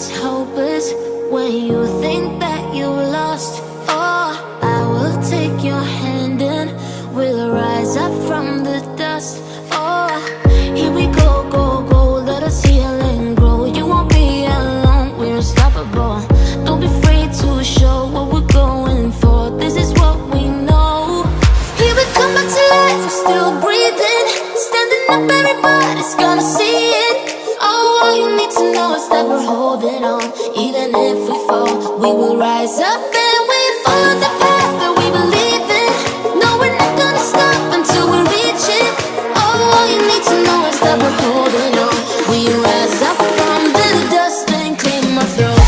it's hopeless when you think that you lost. Oh, I will take your hand and we'll rise up from the dust. Oh, here we go, go, go, let us heal and grow. You won't be alone, we're unstoppable. Don't be afraid to show what we're going for. This is what we know. Here we come back to life, we're still breathing. Standing up, everybody's gonna see it. Oh, all you need to know is that we're holding on. Even if we fall, we will rise up and we follow the path that we believe in. No, we're not gonna stop until we reach it. Oh, all you need to know is that we're holding on. We rise up from the dust and clean my throat.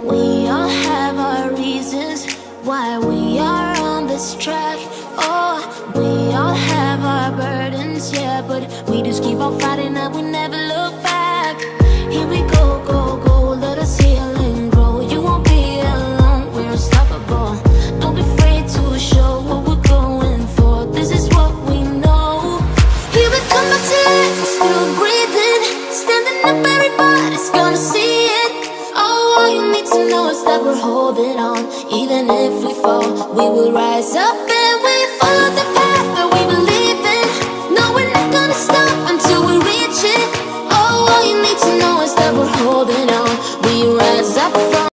We all have our reasons why we are on this track. Oh, we all have our burdens, yeah, but we just keep on fighting and we never look back. Here we go, go, go, let us heal and grow. You won't be alone, we're unstoppable. Don't be afraid to show what we're going for. This is what we know. Here we come back to life, we're still breathing. Standing up, everybody's gonna see it. Oh, all you need to know is that we're holding on. Even if we fall, we will rise up and we follow the path.